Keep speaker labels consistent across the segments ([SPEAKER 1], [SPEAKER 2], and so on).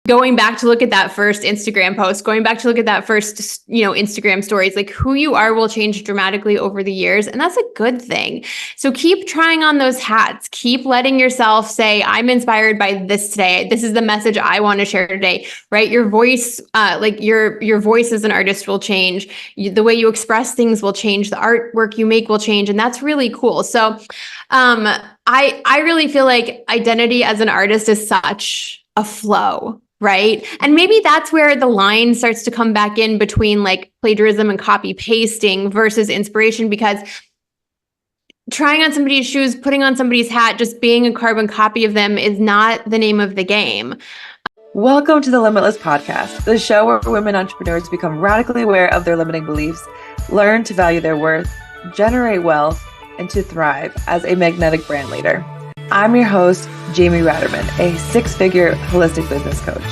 [SPEAKER 1] going back to look at that first Instagram post, going back to look at that first, Instagram stories, like who you are will change dramatically over the years. And that's a good thing. So keep trying on those hats. Keep letting yourself say, I'm inspired by this today. This is the message I want to share today, right? Your voice, like your voice as an artist will change. The way you express things will change. The artwork you make will change. And that's really cool. So I really feel like identity as an artist is such a flow. Right. And maybe that's where the line starts to come back in between like plagiarism and copy pasting versus inspiration, because trying on somebody's shoes, putting on somebody's hat, just being a carbon copy of them is not the name of the game.
[SPEAKER 2] Welcome to the Limitless podcast, the show where women entrepreneurs become radically aware of their limiting beliefs, learn to value their worth, generate wealth, and to thrive as a magnetic brand leader. I'm your host, Jamie Ratermann, a six-figure holistic business coach.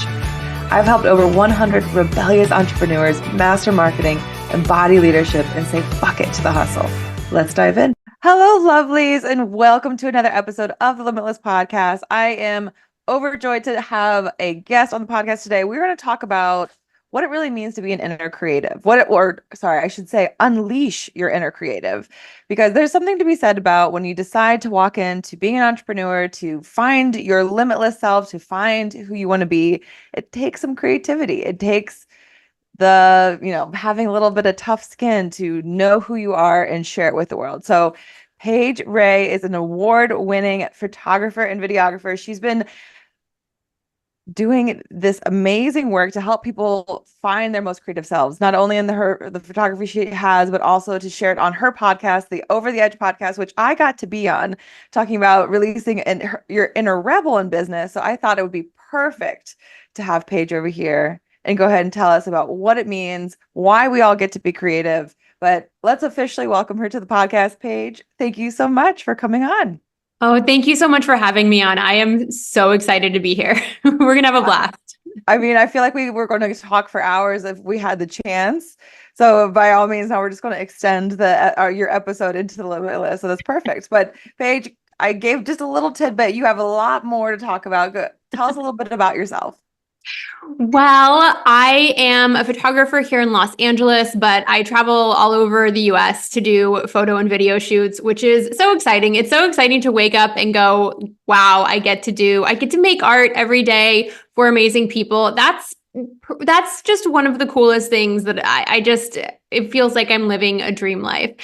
[SPEAKER 2] I've helped over 100 rebellious entrepreneurs master marketing, embody leadership, and say fuck it to the hustle. Let's dive in. Hello, lovelies, and welcome to another episode of the Limitless podcast. I am overjoyed to have a guest on the podcast today. We're going to talk about what it really means to be an inner creative. Unleash your inner creative, because there's something to be said about when you decide to walk into being an entrepreneur, to find your limitless self, to find who you want to be. It takes some creativity. It takes having a little bit of tough skin to know who you are and share it with the world. So Paige Ray is an award-winning photographer and videographer. She's been doing this amazing work to help people find their most creative selves, not only in the photography she has, but also to share it on her podcast, the Over the Edge podcast, which I got to be on, talking about releasing your inner rebel in business. So I thought it would be perfect to have Paige over here and go ahead and tell us about what it means, why we all get to be creative. But let's officially welcome her to the podcast. Paige, thank you so much for coming on.
[SPEAKER 1] Oh, thank you so much for having me on. I am so excited to be here. We're going to have a blast.
[SPEAKER 2] I mean, I feel like we were going to talk for hours if we had the chance. So by all means, now we're just going to extend your episode into the Limitless. So that's perfect. But Paige, I gave just a little tidbit. You have a lot more to talk about. Tell us a little bit about yourself.
[SPEAKER 1] Well, I am a photographer here in Los Angeles, but I travel all over the US to do photo and video shoots, which is so exciting. It's so exciting to wake up and go, wow, I get to make art every day for amazing people. That's just one of the coolest things that it feels like I'm living a dream life.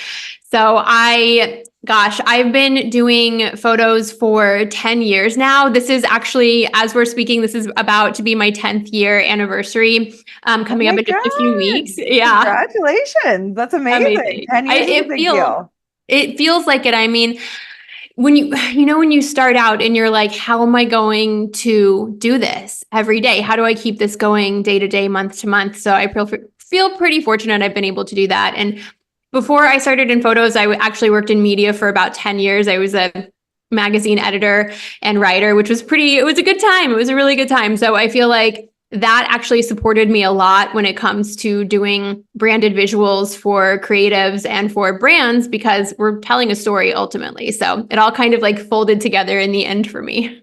[SPEAKER 1] So I've been doing photos for 10 years now. This is actually, as we're speaking, this is about to be my 10th year anniversary, coming up in just a few weeks. Yeah.
[SPEAKER 2] Congratulations. That's amazing. 10 years is a big deal.
[SPEAKER 1] It feels like it. I mean, when you start out and you're like, how am I going to do this every day? How do I keep this going day to day, month to month? So I feel pretty fortunate I've been able to do that. And before I started in photos, I actually worked in media for about 10 years. I was a magazine editor and writer, which was it was a good time. It was a really good time. So I feel like that actually supported me a lot when it comes to doing branded visuals for creatives and for brands, because we're telling a story ultimately. So it all kind of like folded together in the end for me.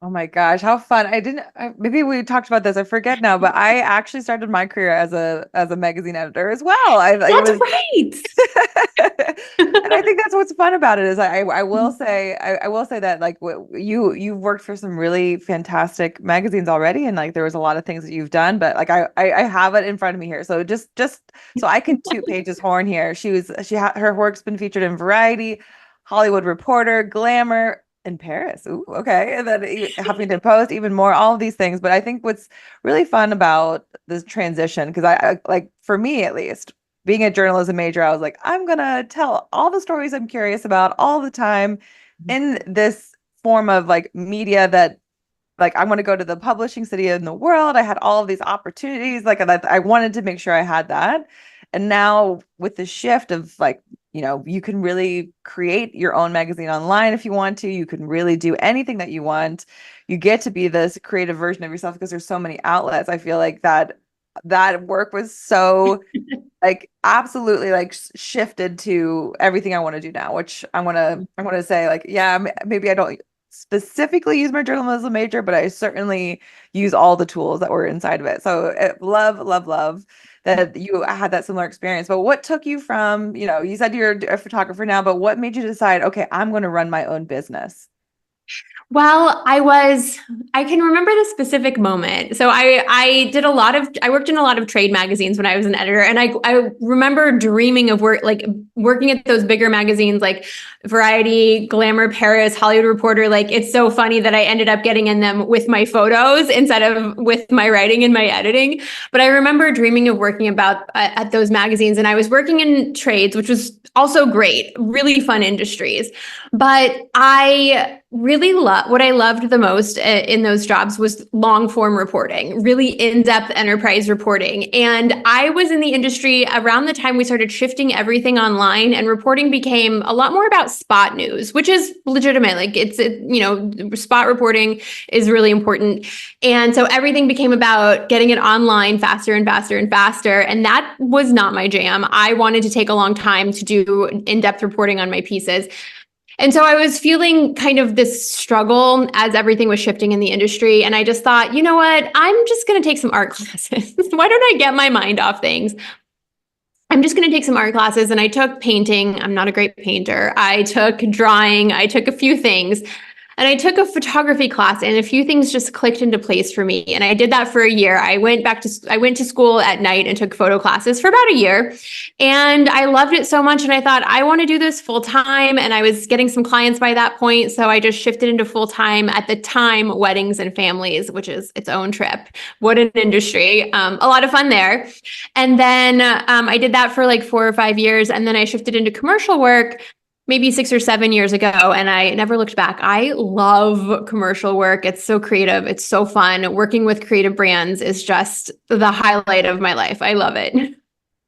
[SPEAKER 2] Oh my gosh, how fun. Maybe we talked about this, I forget now, but I actually started my career as a magazine editor as well.
[SPEAKER 1] That's right.
[SPEAKER 2] And I think that's what's fun about it is I will say that like you've worked for some really fantastic magazines already, and like there was a lot of things that you've done, but like I have it in front of me here. So just so I can toot Paige's horn here. Her work's been featured in Variety, Hollywood Reporter, Glamour, in Paris. Ooh, okay. And then Huffington Post, even more, all of these things. But I think what's really fun about this transition, because I like, for me at least, being a journalism major, I was like, I'm going to tell all the stories I'm curious about all the time in this form of like media that like I want to go to the publishing city in the world. I had all of these opportunities. Like I wanted to make sure I had that. And now with the shift of like, you can really create your own magazine online if you want to. You can really do anything that you want. You get to be this creative version of yourself because there's so many outlets. I feel like that work was so like absolutely like shifted to everything I want to do now, which I want to say like, yeah, maybe I don't specifically use my journalism major, but I certainly use all the tools that were inside of it. So love, love, love that you had that similar experience. But what took you from, you said you're a photographer now, but what made you decide, okay, I'm going to run my own business?
[SPEAKER 1] Well, I can remember the specific moment. So I worked in a lot of trade magazines when I was an editor. And I remember dreaming of working at those bigger magazines like Variety, Glamour, Paris, Hollywood Reporter. Like, it's so funny that I ended up getting in them with my photos instead of with my writing and my editing. But I remember dreaming of working at those magazines, and I was working in trades, which was also great, really fun industries. But what I loved the most in those jobs was long form reporting, really in-depth enterprise reporting. And I was in the industry around the time we started shifting everything online, and reporting became a lot more about spot news, which is legitimate. Like, spot reporting is really important. And so everything became about getting it online faster and faster and faster. And that was not my jam. I wanted to take a long time to do in-depth reporting on my pieces. And so I was feeling kind of this struggle as everything was shifting in the industry. And I just thought, you know what? I'm just going to take some art classes. Why don't I get my mind off things? I'm just going to take some art classes. And I took painting. I'm not a great painter. I took drawing. I took a few things. And I took a photography class, and a few things just clicked into place for me. And I did that for a year. I went to school at night and took photo classes for about a year. And I loved it so much. And I thought, I want to do this full time. And I was getting some clients by that point. So I just shifted into full time, at the time, weddings and families, which is its own trip. What an industry. A lot of fun there. And then I did that for like 4 or 5 years. And then I shifted into commercial work maybe 6 or 7 years ago, and I never looked back. I love commercial work. It's so creative. It's so fun. Working with creative brands is just the highlight of my life. I love it.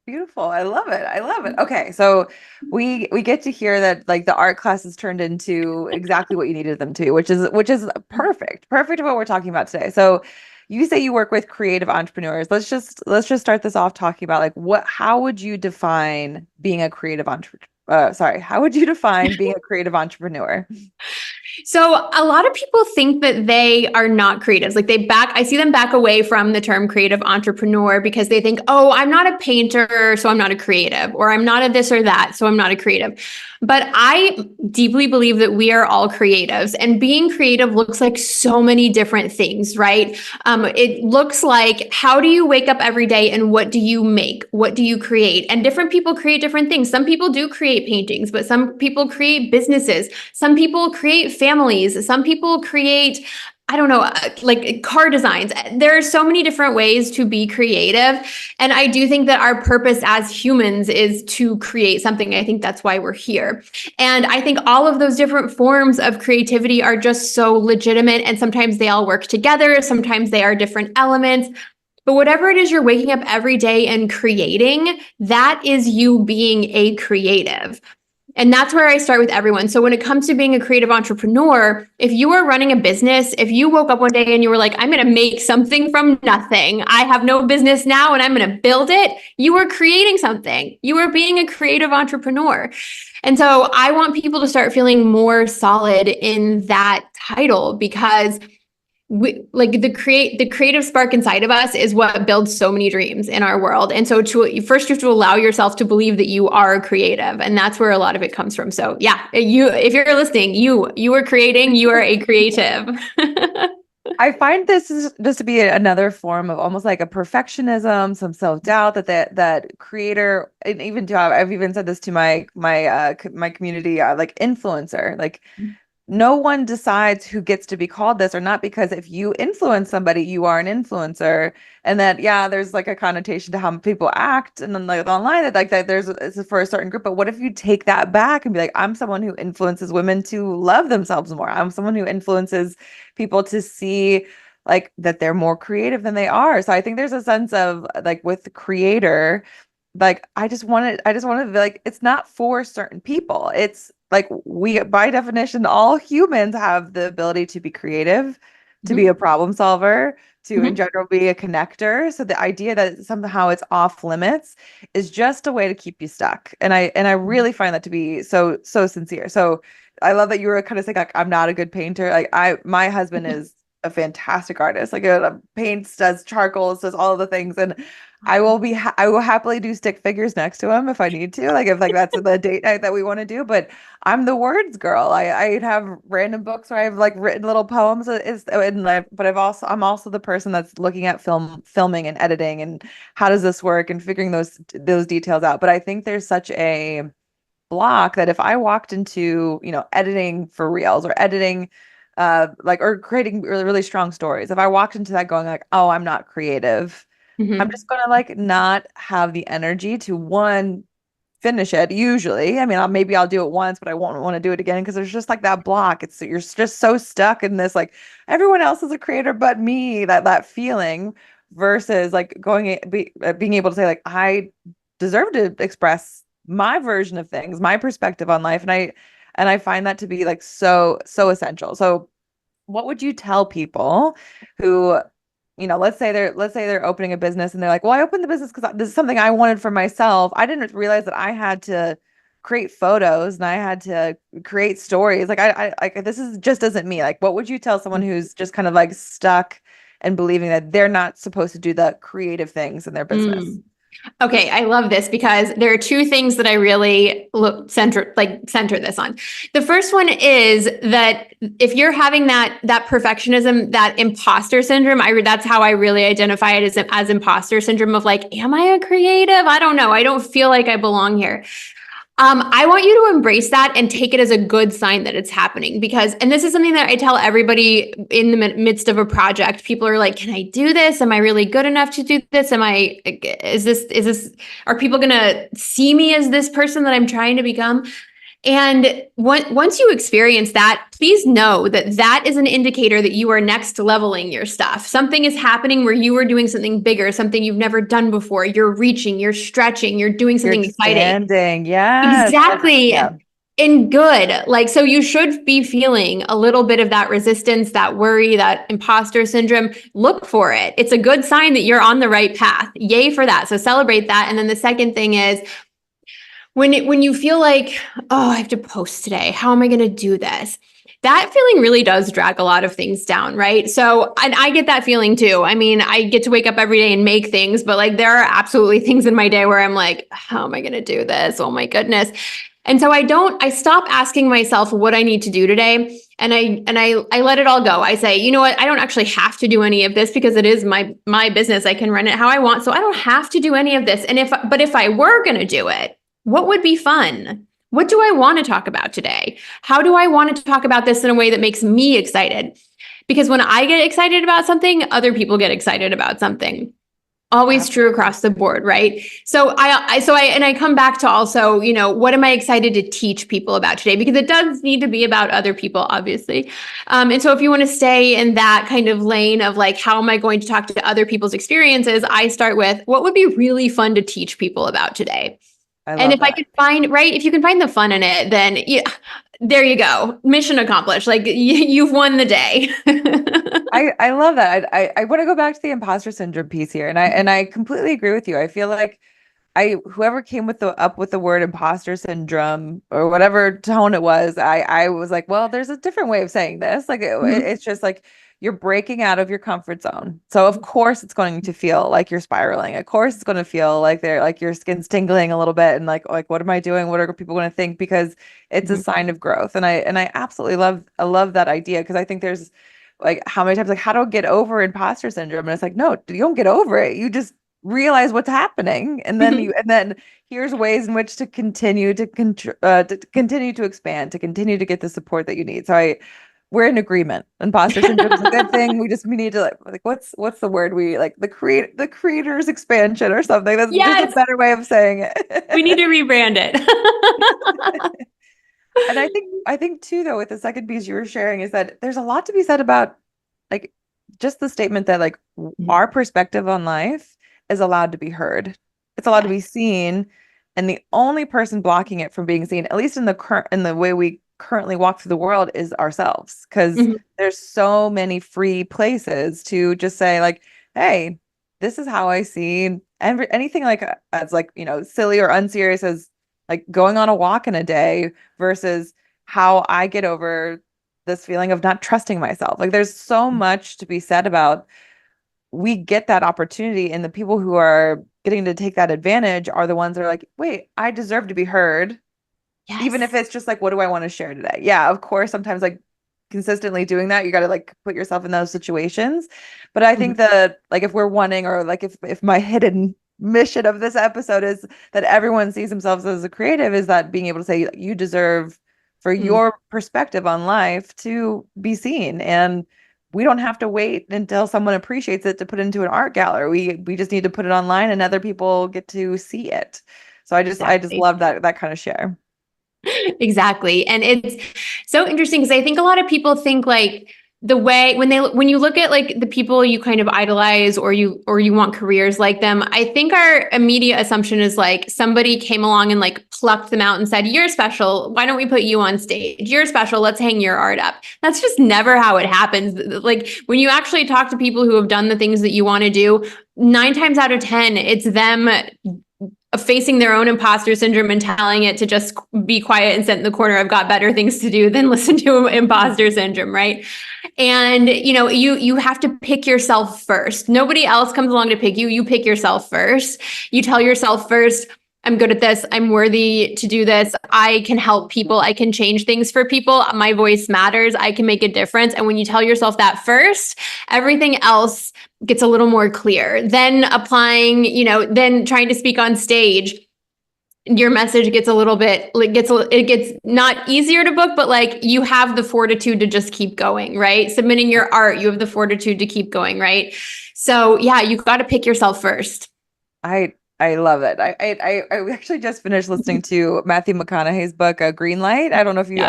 [SPEAKER 2] Beautiful. I love it. I love it. Okay. So we get to hear that like the art classes turned into exactly what you needed them to, which is perfect. Perfect what we're talking about today. So you say you work with creative entrepreneurs. Let's just start this off talking about how would you define being a creative entrepreneur? How would you define being a creative entrepreneur?
[SPEAKER 1] So a lot of people think that they are not creatives. Like, I see them back away from the term creative entrepreneur because they think, oh, I'm not a painter, so I'm not a creative, or I'm not a this or that, so I'm not a creative. But I deeply believe that we are all creatives, and being creative looks like so many different things, right? It looks like, how do you wake up every day and what do you make? What do you create? And different people create different things. Some people do create paintings, but some people create businesses. Some people create families. Some people create, I don't know, like car designs. There are so many different ways to be creative. And I do think that our purpose as humans is to create something. I think that's why we're here. And I think all of those different forms of creativity are just so legitimate. And sometimes they all work together. Sometimes they are different elements. But whatever it is you're waking up every day and creating, that is you being a creative. And that's where I start with everyone. So when it comes to being a creative entrepreneur, if you are running a business, if you woke up one day and you were like, I'm going to make something from nothing, I have no business now and I'm going to build it, you are creating something. You are being a creative entrepreneur. And so I want people to start feeling more solid in that title, because the creative spark inside of us is what builds so many dreams in our world. And so first you have to allow yourself to believe that you are creative, and that's where a lot of it comes from. So yeah, if you're listening, you are creating, you are a creative.
[SPEAKER 2] I find this is just to be another form of almost like a perfectionism, some self-doubt that creator, and even I've even said this to my community, like influencer, like no one decides who gets to be called this or not, because if you influence somebody, you are an influencer. And that, yeah, there's like a connotation to how people act, and then like online that it's for a certain group. But what if you take that back and be like, I'm someone who influences women to love themselves more. I'm someone who influences people to see like that they're more creative than they are. So I think there's a sense of like with the creator, like I just wanted to be like, it's not for certain people. It's like we, by definition, all humans have the ability to be creative, to be a problem solver, to in general be a connector. So the idea that somehow it's off limits is just a way to keep you stuck. And I really find that to be so sincere. So I love that you were kind of saying like I'm not a good painter. Like my husband is a fantastic artist. Like paints, does charcoals, does all of the things, and I will happily do stick figures next to him if I need to. Like if like that's the date night that we want to do. But I'm the words girl. I have random books where I've like written little poems. But I'm also the person that's looking at filming and editing and how does this work and figuring those details out. But I think there's such a block that if I walked into, editing for reels or editing or creating really, really strong stories, if I walked into that going like, oh, I'm not creative, I'm just gonna like not have the energy to one finish it usually. I mean, maybe I'll do it once, but I won't want to do it again because there's just like that block. You're just so stuck in this like everyone else is a creator but me, that feeling versus like being able to say like I deserve to express my version of things, my perspective on life, and I find that to be like so essential. So what would you tell people who let's say they're opening a business and they're like, well, I opened the business because this is something I wanted for myself. I didn't realize that I had to create photos and I had to create stories. Like I like this is just isn't me. Like, what would you tell someone who's just kind of like stuck and believing that they're not supposed to do the creative things in their business?
[SPEAKER 1] Okay, I love this because there are two things that I really center this on. The first one is that if you're having that perfectionism, that imposter syndrome, that's how I really identify it as imposter syndrome of like, am I a creative? I don't know. I don't feel like I belong here. I want you to embrace that and take it as a good sign that it's happening and this is something that I tell everybody in the midst of a project. People are like, can I do this? Am I really good enough to do this? Are people going to see me as this person that I'm trying to become? And once you experience that, please know that is an indicator that you are next leveling your stuff. Something is happening where you are doing something bigger, something you've never done before. You're reaching, you're stretching, you're doing something exciting.
[SPEAKER 2] Yes.
[SPEAKER 1] Exactly.
[SPEAKER 2] Yeah.
[SPEAKER 1] And good. Like, so you should be feeling a little bit of that resistance, that worry, that imposter syndrome. Look for it. It's a good sign that you're on the right path. Yay for that. So celebrate that. And then the second thing is, when you feel like, oh, I have to post today, how am I going to do this? That feeling really does drag a lot of things down, right? So, and I get that feeling too. I mean, I get to wake up every day and make things, but like there are absolutely things in my day where I'm like, how am I going to do this? Oh my goodness. And so I stop asking myself what I need to do today. And I let it all go. I say, you know what? I don't actually have to do any of this because it is my business. I can run it how I want. So I don't have to do any of this. And if I were going to do it, what would be fun? What do I want to talk about today? How do I want to talk about this in a way that makes me excited? Because when I get excited about something, other people get excited about something. Always true across the board, right? So I come back to also, what am I excited to teach people about today? Because it does need to be about other people, obviously. And so if you want to stay in that kind of lane of like, how am I going to talk to other people's experiences? I start with what would be really fun to teach people about today. And if I could if you can find the fun in it, then there you go. Mission accomplished. Like you've won the day.
[SPEAKER 2] I love that. I want to go back to the imposter syndrome piece here. And I completely agree with you. I feel like whoever came up with the word imposter syndrome or whatever tone it was, I was like, well, there's a different way of saying this. Like it's just like you're breaking out of your comfort zone. So of course it's going to feel like you're spiraling. Of course it's going to feel like your skin's tingling a little bit and like what am I doing? What are people going to think? Because it's a sign of growth. And I absolutely love that idea because I think there's like how many times like how do I get over imposter syndrome? And it's like, no, you don't get over it. You just realize what's happening and then here's ways in which to continue to continue to expand, to continue to get the support that you need. So we're in agreement. Imposter syndrome is a good thing. We need to like what's the word we like the creator's expansion or something. That's just a better way of saying it.
[SPEAKER 1] We need to rebrand it.
[SPEAKER 2] And I think too though with the second piece you were sharing is that there's a lot to be said about like just the statement that like our perspective on life is allowed to be heard. It's allowed to be seen, and the only person blocking it from being seen, at least in the way we currently walk through the world is ourselves, because
[SPEAKER 1] Mhm.
[SPEAKER 2] there's so many free places to just say like, hey, this is how I see anything, like as like, silly or unserious as like going on a walk in a day versus how I get over this feeling of not trusting myself. Like there's so much to be said about, we get that opportunity, and the people who are getting to take that advantage are the ones that are like, wait, I deserve to be heard, even if
[SPEAKER 1] Yes.
[SPEAKER 2] it's just like, what do I want to share today? Yeah, of course, sometimes like consistently doing that, you got to like put yourself in those situations. But I
[SPEAKER 1] Mhm.
[SPEAKER 2] think that like if we're wanting, or like if my hidden mission of this episode is that everyone sees themselves as a creative, is that being able to say you deserve for
[SPEAKER 1] Mhm.
[SPEAKER 2] your perspective on life to be seen. And we don't have to wait until someone appreciates it to put it into an art gallery. We just need to put it online and other people get to see it. So I just
[SPEAKER 1] Exactly.
[SPEAKER 2] love that kind of share.
[SPEAKER 1] Exactly. And it's so interesting because I think a lot of people think like the way when you look at like the people you kind of idolize or you want careers like them, I think our immediate assumption is like somebody came along and like plucked them out and said, "You're special. Why don't we put you on stage? You're special. Let's hang your art up." That's just never how it happens. Like when you actually talk to people who have done the things that you want to do, 9 times out of 10, it's them facing their own imposter syndrome and telling it to just be quiet and sit in the corner. I've got better things to do than listen to imposter syndrome, right? And you have to pick yourself first. Nobody else comes along to pick you. You pick yourself first. You tell yourself first, I'm good at this. I'm worthy to do this. I can help people. I can change things for people. My voice matters. I can make a difference. And when you tell yourself that first, everything else gets a little more clear. Then applying, then trying to speak on stage, your message gets a little bit like it gets not easier to book, but like you have the fortitude to just keep going, right? Submitting your art, you have the fortitude to keep going, right? So yeah, you got to pick yourself first.
[SPEAKER 2] I love it. I actually just finished listening to Matthew McConaughey's book, Green Light. I
[SPEAKER 1] Yeah.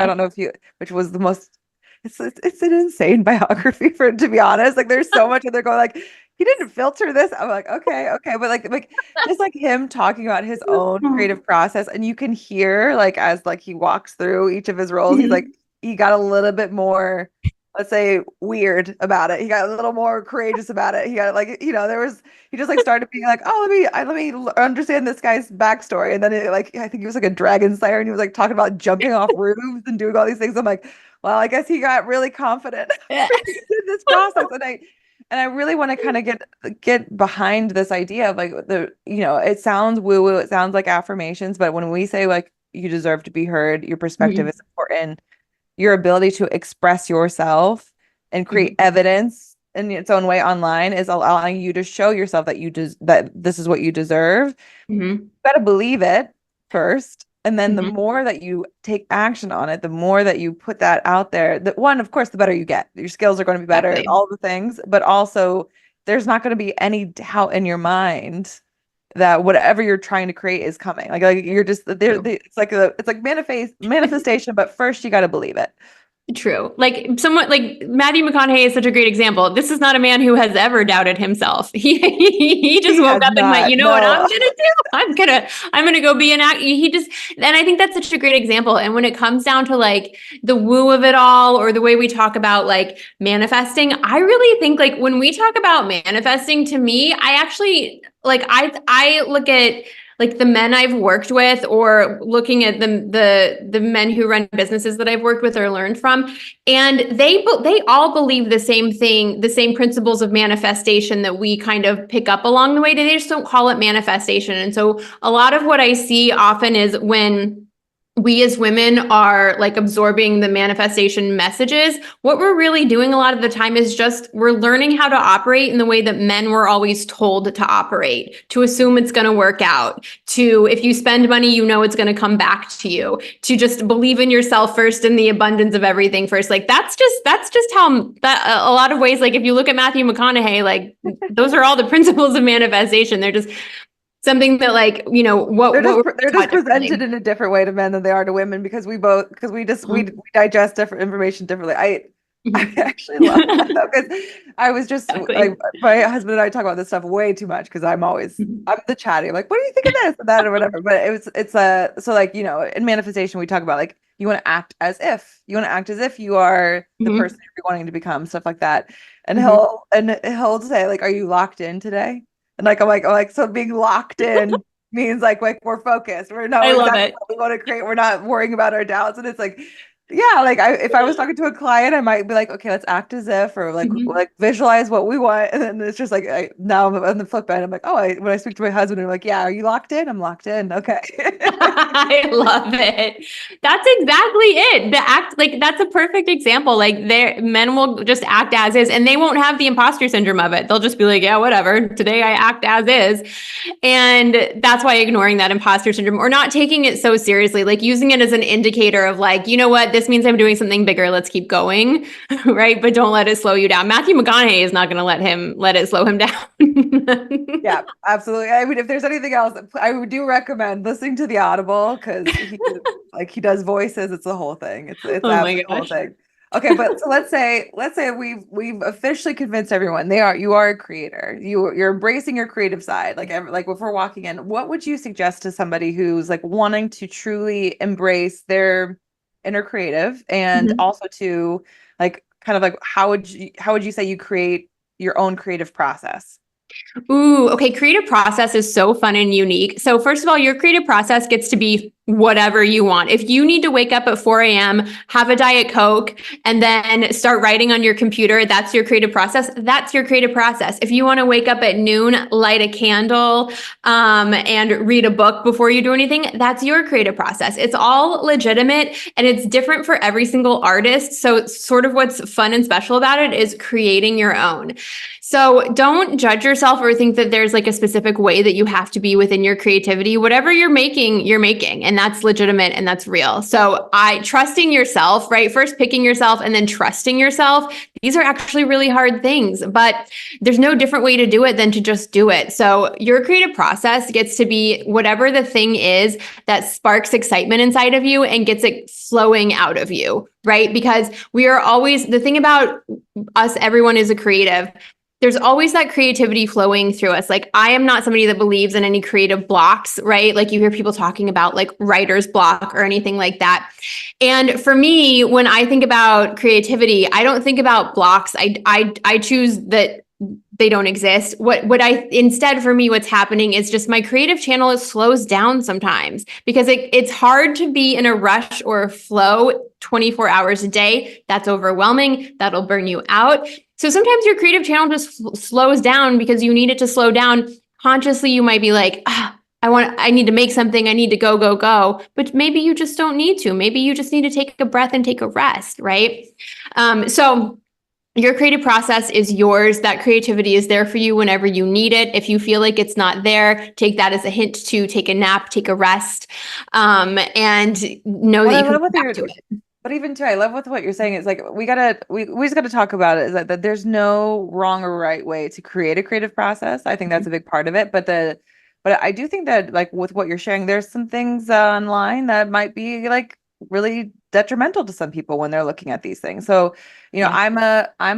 [SPEAKER 2] don't know if you, which was the most, it's an insane biography for, to be honest. Like there's so much, and they're going like, he didn't filter this. I'm like, okay, but like just like him talking about his own creative process, and you can hear like as like he walks through each of his roles, he's like, he got a little bit more, let's say, weird about it. He got a little more courageous about it. He got like, there was, he just like started being like, oh, let me understand this guy's backstory. And then like, I think he was like a dragon slayer, and he was like talking about jumping off roofs and doing all these things. I'm like, well, I guess he got really confident in this process. And I really want to kind of get behind this idea of like it sounds woo woo, it sounds like affirmations, but when we say like you deserve to be heard, your perspective
[SPEAKER 1] Mhm.
[SPEAKER 2] is important, your ability to express yourself and create
[SPEAKER 1] Mhm.
[SPEAKER 2] evidence in its own way online is allowing you to show yourself that that this is what you deserve.
[SPEAKER 1] Mhm.
[SPEAKER 2] You got to believe it first. And then the
[SPEAKER 1] Mhm.
[SPEAKER 2] more that you take action on it, the more that you put that out there, that one, of course, the better you get. Your skills are going to be better,
[SPEAKER 1] Exactly.
[SPEAKER 2] all the things, but also there's not going to be any doubt in your mind that whatever you're trying to create is coming. Like you're just there.
[SPEAKER 1] True.
[SPEAKER 2] It's like manifestation, but first you got to believe it.
[SPEAKER 1] True. Like someone like Matthew McConaughey is such a great example. This is not a man who has ever doubted himself. He just
[SPEAKER 2] He
[SPEAKER 1] woke
[SPEAKER 2] has
[SPEAKER 1] up and went,
[SPEAKER 2] not.
[SPEAKER 1] you know what I'm
[SPEAKER 2] No.
[SPEAKER 1] gonna do? I'm gonna go be an actor. He just and I think that's such a great example. And when it comes down to like the woo of it all or the way we talk about like manifesting, I really think like when we talk about manifesting, to me, I actually like I look at like the men I've worked with or looking at the men who run businesses that I've worked with or learned from, and they all believe the same thing, the same principles of manifestation that we kind of pick up along the way. They just don't call it manifestation. And so a lot of what I see often is when we as women are like absorbing the manifestation messages, what we're really doing a lot of the time is just we're learning how to operate in the way that men were always told to operate, to assume it's going to work out, to if you spend money, you know it's going to come back to you, to just believe in yourself first and the abundance of everything first. Like that's just how that a lot of ways, like if you look at Matthew McConaughey, like those are all the principles of manifestation. They're just something that like, what we're
[SPEAKER 2] They're just
[SPEAKER 1] taught
[SPEAKER 2] presented
[SPEAKER 1] differently.
[SPEAKER 2] in a different way to men than they are to women, because we just we
[SPEAKER 1] Mhm.
[SPEAKER 2] digest different information differently. I
[SPEAKER 1] Mhm.
[SPEAKER 2] actually love that though, because I was just like,
[SPEAKER 1] Exactly.
[SPEAKER 2] my husband and I talk about this stuff way too much, because
[SPEAKER 1] Mhm.
[SPEAKER 2] I'm the chatty. I'm like, what do you think of this and that or whatever. But it's so like, in manifestation we talk about like you want to act as if you are the
[SPEAKER 1] Mhm.
[SPEAKER 2] person you're wanting to become, stuff like that. And
[SPEAKER 1] Mhm.
[SPEAKER 2] he'll say like, "Are you locked in today?" And like I'm like, so being locked in means like we're focused. We know
[SPEAKER 1] I love
[SPEAKER 2] exactly
[SPEAKER 1] it.
[SPEAKER 2] what we want to create. We're not worrying about our doubts. And it's like, yeah, like if I was talking to a client, I might be like, okay, let's act as if, or
[SPEAKER 1] Mhm.
[SPEAKER 2] like visualize what we want. And then it's just like now I'm on the flip end. I'm like, oh, when I speak to my husband, I'm like, yeah, are you locked in? I'm locked in. Okay.
[SPEAKER 1] I love it. That's exactly it. The act, like that's a perfect example. Like their men will just act as is and they won't have the imposter syndrome of it. They'll just be like, yeah, whatever. Today I act as is. And that's why ignoring that imposter syndrome or not taking it so seriously, like using it as an indicator of like, you know what, this means I'm doing something bigger. Let's keep going. Right. But don't let it slow you down. Matthew McConaughey is not going to let it slow him down.
[SPEAKER 2] Yeah, absolutely. I mean, if there's anything else, I do recommend listening to the Audible because he does voices. It's the whole thing. It's
[SPEAKER 1] Oh my
[SPEAKER 2] absolutely the whole
[SPEAKER 1] gosh.
[SPEAKER 2] thing. Okay, but so let's say we've officially convinced everyone you are a creator. You're embracing your creative side. Like if we're walking in, what would you suggest to somebody who's like wanting to truly embrace their inner creative and
[SPEAKER 1] Mhm.
[SPEAKER 2] also to like kind of like how would you say you create your own creative process?
[SPEAKER 1] Ooh, okay. Creative process is so fun and unique. So, first of all, your creative process gets to be whatever you want. If you need to wake up at 4 a.m., have a Diet Coke, and then start writing on your computer, that's your creative process. That's your creative process. If you want to wake up at noon, light a candle, and read a book before you do anything, that's your creative process. It's all legitimate and it's different for every single artist. So, sort of what's fun and special about it is creating your own. So don't judge yourself or think that there's like a specific way that you have to be within your creativity. Whatever you're making, and that's legitimate and that's real. So I trusting yourself, right? First picking yourself and then trusting yourself. These are actually really hard things, but there's no different way to do it than to just do it. So your creative process gets to be whatever the thing is that sparks excitement inside of you and gets it flowing out of you, right? Because we are always the thing about us, everyone is a creative, there's always that creativity flowing through us. Like I am not somebody that believes in any creative blocks, right? Like you hear people talking about like writer's block or anything like that. And for me, when I think about creativity, I don't think about blocks. I choose that they don't exist. What I instead for me, what's happening is just my creative channel is slows down sometimes because it's hard to be in a rush or a flow 24 hours a day. That's overwhelming. That'll burn you out. So sometimes your creative channel just slows down because you need it to slow down. Consciously, you might be like, I need to make something. I need to go, go, go. But maybe you just don't need to. Maybe you just need to take a breath and take a rest, right? So your creative process is yours. That creativity is there for you whenever you need it. If you feel like it's not there, take that as a hint to take a nap, take a rest, and know
[SPEAKER 2] What
[SPEAKER 1] that
[SPEAKER 2] I
[SPEAKER 1] you can
[SPEAKER 2] love
[SPEAKER 1] come
[SPEAKER 2] with
[SPEAKER 1] back
[SPEAKER 2] your
[SPEAKER 1] to it.
[SPEAKER 2] But even too, I love with what you're saying. It's like we just gotta talk about it. Is that there's no wrong or right way to create a creative process. I think that's a big part of it. But I do think that like with what you're sharing, there's some things online that might be like really detrimental to some people when they're looking at these things. So,
[SPEAKER 1] Yeah.
[SPEAKER 2] I'm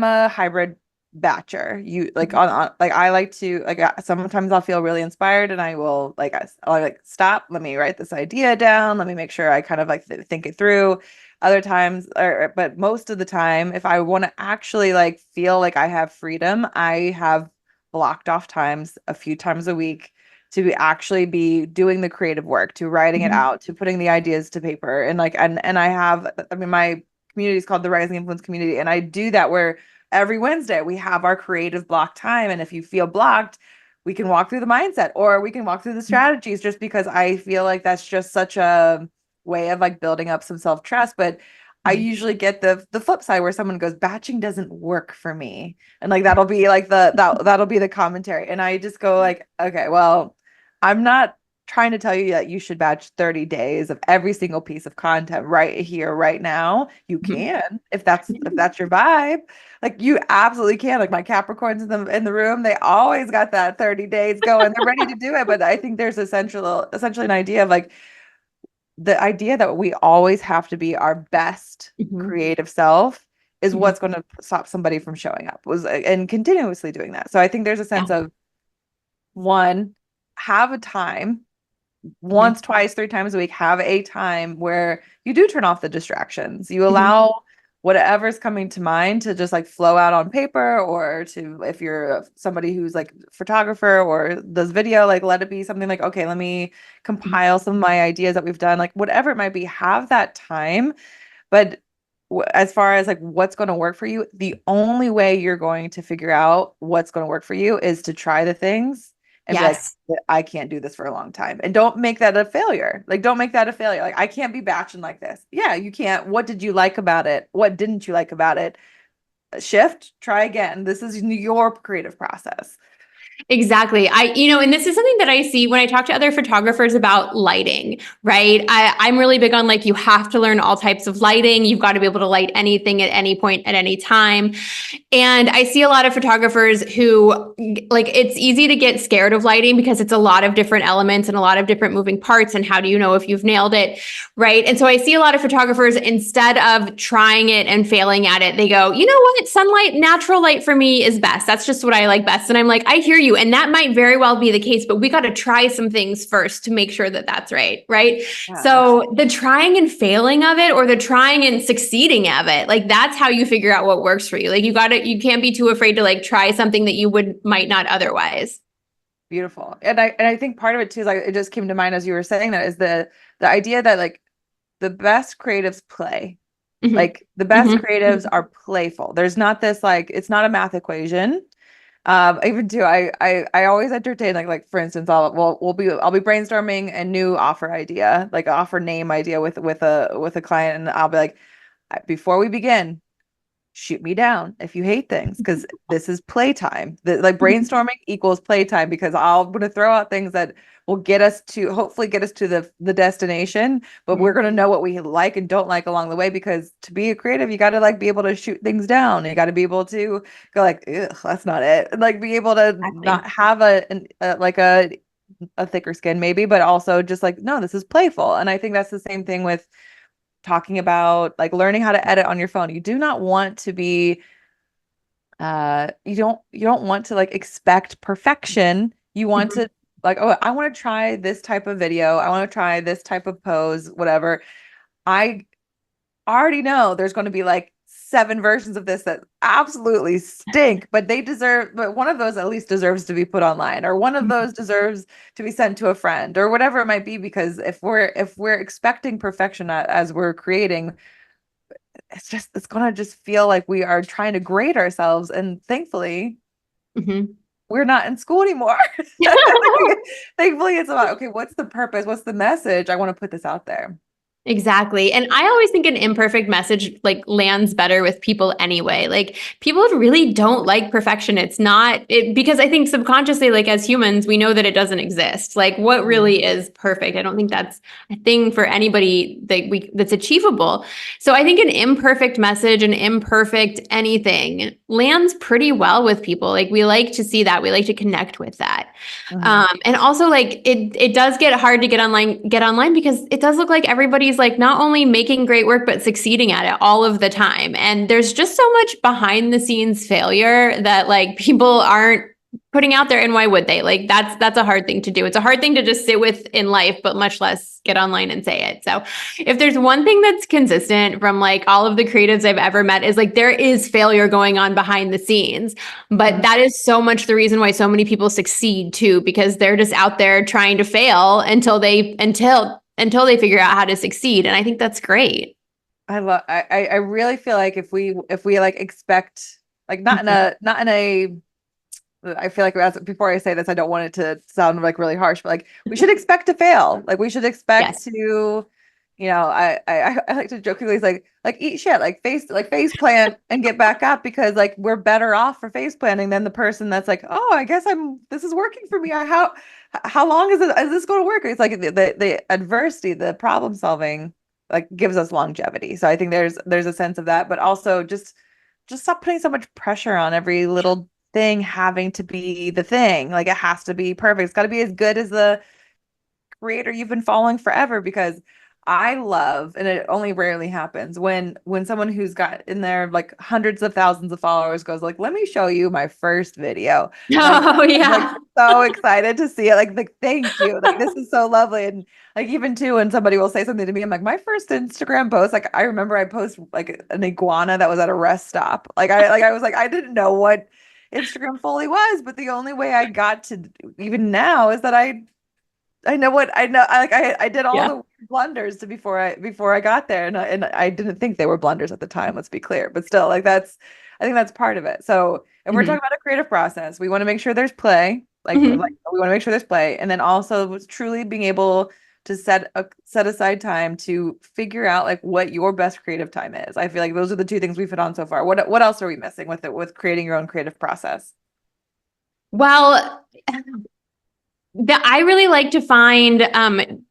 [SPEAKER 2] a hybrid batcher. You like on like I like to like sometimes I'll feel really inspired and I will like I'll like stop, let me write this idea down, let me make sure I kind of like think it through. Other times, but most of the time, if I want to actually like feel like I have freedom, I have blocked off times a few times a week to actually be doing the creative work, to writing it
[SPEAKER 1] Mhm.
[SPEAKER 2] out, to putting the ideas to paper. And like and I have, I mean, my community is called the Rising Influence Community, and I do that where every Wednesday we have our creative block time. And if you feel blocked, we can walk through the mindset or we can walk through the strategies just because I feel like that's just such a way of like building up some self-trust. But I
[SPEAKER 1] Mhm.
[SPEAKER 2] usually get the flip side where someone goes, batching doesn't work for me. And like that'll be like that'll be the commentary. And I just go like, okay, well, I'm not trying to tell you that you should batch 30 days of every single piece of content right here, right now. You
[SPEAKER 1] Mhm.
[SPEAKER 2] can if that's your vibe. Like you absolutely can. Like my Capricorns in the room, they always got that 30 days going. They're ready to do it. But I think there's essentially an idea of like the idea that we always have to be our best
[SPEAKER 1] Mhm.
[SPEAKER 2] creative self is
[SPEAKER 1] Mhm.
[SPEAKER 2] what's going to stop somebody from showing up was and continuously doing that. So I think there's a
[SPEAKER 1] Yeah.
[SPEAKER 2] sense of one, have a time
[SPEAKER 1] Mhm.
[SPEAKER 2] once, twice, 3 times a week, have a time where you do turn off the distractions. You
[SPEAKER 1] Mhm.
[SPEAKER 2] allow whatever's coming to mind to just like flow out on paper, or to, if you're somebody who's like photographer or does video, like let it be something like, okay, let me compile some of my ideas that we've done, like whatever it might be, have that time. But as far as like what's going to work for you, the only way you're going to figure out what's going to work for you is to try the things and be like,
[SPEAKER 1] Yes.
[SPEAKER 2] I can't do this for a long time. And don't make that a failure. Like, don't make that a failure. Like, I can't be batching like this. Yeah, you can't. What did you like about it? What didn't you like about it? Shift, try again. This is your creative process.
[SPEAKER 1] Exactly. And this is something that I see when I talk to other photographers about lighting, right? I'm really big on like, you have to learn all types of lighting. You've got to be able to light anything at any point, at any time. And I see a lot of photographers who, like, it's easy to get scared of lighting because it's a lot of different elements and a lot of different moving parts. And how do you know if you've nailed it? Right. And so I see a lot of photographers, instead of trying it and failing at it, they go, you know what? Sunlight, natural light for me is best. That's just what I like best. And I'm like, I hear you. And that might very well be the case, but we got to try some things first to make sure that that's right. Right.
[SPEAKER 2] Yeah,
[SPEAKER 1] So
[SPEAKER 2] absolutely.
[SPEAKER 1] the trying and failing of it, or the trying and succeeding of it, like that's how you figure out what works for you. Like you can't be too afraid to like try something that you might not otherwise.
[SPEAKER 2] Beautiful. And I think part of it too is like, it just came to mind as you were saying that, is the idea that like the best creatives play.
[SPEAKER 1] Mhm.
[SPEAKER 2] Like the best
[SPEAKER 1] Mhm.
[SPEAKER 2] creatives are playful. There's not this like, it's not a math equation. Even too, I always entertain, like for instance, I'll be brainstorming a new offer idea, like offer name idea with a client, and I'll be like, before we begin, shoot me down if you hate things, because this is playtime. Like brainstorming equals playtime, because I'm going to throw out things that will hopefully get us to the destination, but we're
[SPEAKER 1] Mhm.
[SPEAKER 2] going to know what we like and don't like along the way, because to be a creative, you got to like be able to shoot things down. You got to be able to go like, ugh, that's not it. And, like, be able to
[SPEAKER 1] Exactly.
[SPEAKER 2] not have a thicker skin maybe, but also just like, no, this is playful. And I think that's the same thing with talking about like learning how to edit on your phone. You do not want to be you don't want to like expect perfection. You want
[SPEAKER 1] Mhm.
[SPEAKER 2] to like, oh, I want to try this type of video. I want to try this type of pose, whatever. I already know there's going to be like 7 versions of this that absolutely stink, but one of those at least deserves to be put online, or one of those deserves to be sent to a friend, or whatever it might be. Because if we're expecting perfection as we're creating, it's gonna just feel like we are trying to grade ourselves. And thankfully,
[SPEAKER 1] Mhm.
[SPEAKER 2] we're not in school anymore. Thankfully, it's about, okay, what's the purpose? What's the message? I want to put this out there.
[SPEAKER 1] Exactly. And I always think an imperfect message like lands better with people anyway. Like people really don't like perfection. It's not it because I think subconsciously, like as humans, we know that it doesn't exist. Like what
[SPEAKER 2] Mhm.
[SPEAKER 1] really is perfect? I don't think that's a thing for anybody that's achievable. So I think an imperfect message, an imperfect anything lands pretty well with people. Like we like to see that. We like to connect with that.
[SPEAKER 2] Mhm.
[SPEAKER 1] And also like it does get hard to get online because it does look like everybody's like not only making great work but succeeding at it all of the time. And there's just so much behind the scenes failure that like people aren't putting out there, and why would they? Like that's a hard thing to do. It's a hard thing to just sit with in life, but much less get online and say it. So if there's one thing that's consistent from like all of the creatives I've ever met is like there is failure going on behind the scenes. But
[SPEAKER 2] Mhm.
[SPEAKER 1] that is so much the reason why so many people succeed too, because they're just out there trying to fail until they figure out how to succeed. And I think that's great.
[SPEAKER 2] I really feel like if we like expect, like, not in a I feel like, before I say this, I don't want it to sound like really harsh, but like we should expect to fail. Like we should expect
[SPEAKER 1] Yes.
[SPEAKER 2] to, I like to jokingly say like eat shit, like face plant and get back up, because like we're better off for face planting than the person that's like, oh, I guess this is working for me. How long is this going to work? It's like the adversity, the problem solving, like gives us longevity. So I think there's a sense of that, but also just stop putting so much pressure on every little thing having to be the thing. Like it has to be perfect. It's got to be as good as the creator you've been following forever. Because I love, and it only rarely happens, when someone who's got in there like hundreds of thousands of followers goes like, "Let me show you my first video." Like
[SPEAKER 1] Oh
[SPEAKER 2] I'm like
[SPEAKER 1] yeah.
[SPEAKER 2] so excited to see it. Like thank you. Like this is so lovely. And like even too when somebody will say something to me, I'm like, my first Instagram post, like I remember I post like an iguana that was at a rest stop. I was like, I didn't know what Instagram fully was, but the only way I got to even now is that I know what I know. I did all
[SPEAKER 1] Yeah.
[SPEAKER 2] the blunders to before I got there, and I didn't think they were blunders at the time. Let's be clear, but still, like that's I think that's part of it. So if we're talking
[SPEAKER 1] Mhm.
[SPEAKER 2] about a creative process, we want to make sure there's play. Like
[SPEAKER 1] Mhm.
[SPEAKER 2] we want to make sure there's play, and then also truly being able to set aside time to figure out like what your best creative time is. I feel like those are the two things we've hit on so far. What else are we missing with it with creating your own creative process?
[SPEAKER 1] Well, I really like to find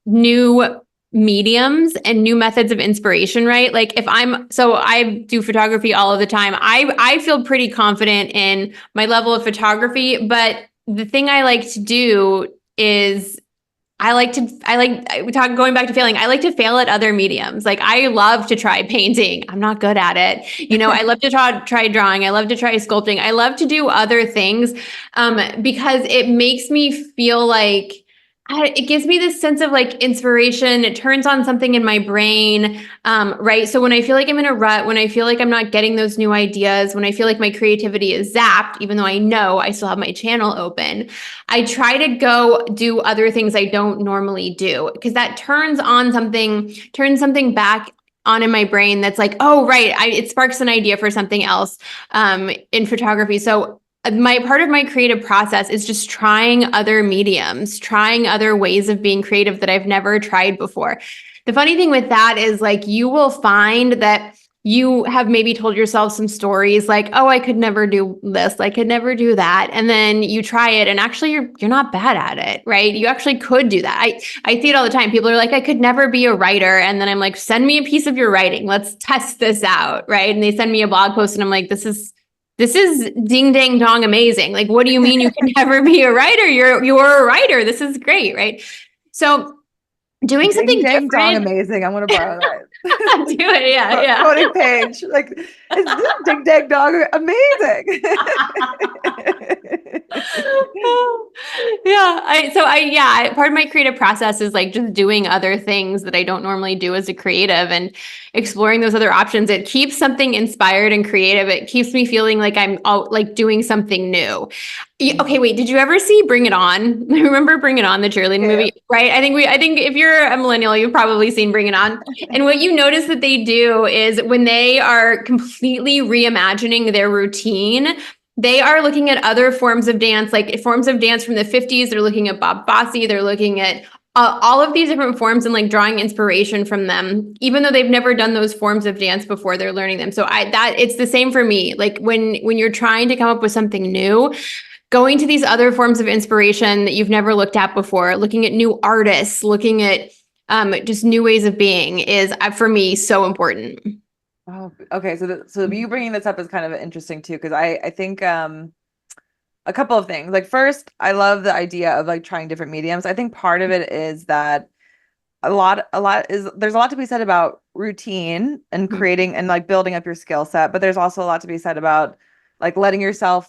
[SPEAKER 1] new mediums and new methods of inspiration, right? Like if so I do photography all of the time. I feel pretty confident in my level of photography, but the thing I like to do is we talk going back to failing. I like to fail at other mediums. Like I love to try painting. I'm not good at it. I love to try drawing. I love to try sculpting. I love to do other things because it makes me feel like it gives me this sense of like inspiration. It turns on something in my brain, right? So when I feel like I'm in a rut, when I feel like I'm not getting those new ideas, when I feel like my creativity is zapped, even though I know I still have my channel open, I try to go do other things I don't normally do because that turns something back on in my brain that's like, oh, right, it sparks an idea for something else in photography. So my part of my creative process is just trying other mediums, trying other ways of being creative that I've never tried before. The funny thing with that is like you will find that you have maybe told yourself some stories like, oh, I could never do this, I could never do that. And then you try it and actually you're not bad at it, right? You actually could do that. I see it all the time. People are like, I could never be a writer. And then I'm like, send me a piece of your writing. Let's test this out, right? And they send me a blog post and I'm like, this is ding dang dong amazing. Like, what do you mean you can never be a writer? You're a writer. This is great, right? So doing
[SPEAKER 2] Ding
[SPEAKER 1] something
[SPEAKER 2] dang dong
[SPEAKER 1] different.
[SPEAKER 2] amazing. I'm gonna borrow that.
[SPEAKER 1] Do it, yeah, yeah.
[SPEAKER 2] Quoting Paige, like, is this ding dang dong amazing?
[SPEAKER 1] Yeah, part of my creative process is like just doing other things that I don't normally do as a creative and exploring those other options. It keeps something inspired and creative. It keeps me feeling like I'm out like doing something new. Okay, wait, did you ever see Bring It On? Remember Bring It On, the cheerleading
[SPEAKER 2] Yeah.
[SPEAKER 1] movie, right? I think if you're a millennial, you've probably seen Bring It On. And what you notice that they do is when they are completely reimagining their routine, they are looking at other forms of dance, like forms of dance from the 50s. They're looking at Bob Fosse. They're looking at all of these different forms and like drawing inspiration from them, even though they've never done those forms of dance before. They're learning them. So it's the same for me. Like when you're trying to come up with something new, going to these other forms of inspiration that you've never looked at before, looking at new artists, looking at just new ways of being is for me so important.
[SPEAKER 2] Oh, okay. So you bringing this up is kind of interesting too, because I think a couple of things. Like first, I love the idea of like trying different mediums. I think part of it is that there's a lot to be said about routine and creating and like building up your skill set, but there's also a lot to be said about like letting yourself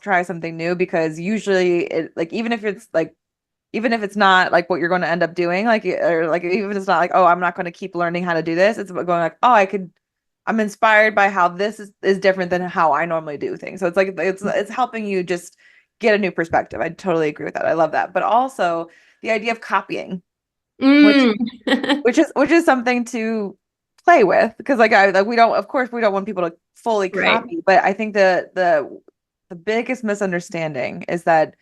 [SPEAKER 2] try something new, because usually it like even if it's not like what you're going to end up doing, like or like even if it's not like, oh, I'm not going to keep learning how to do this, it's about going like, oh, I'm inspired by how this is different than how I normally do things. So it's like it's helping you just get a new perspective. I totally agree with that. I love that. But also the idea of copying, which
[SPEAKER 1] Mm.
[SPEAKER 2] which is something to play with, because like we don't, of course we don't want people to fully
[SPEAKER 1] Right.
[SPEAKER 2] copy, but I think the biggest misunderstanding is that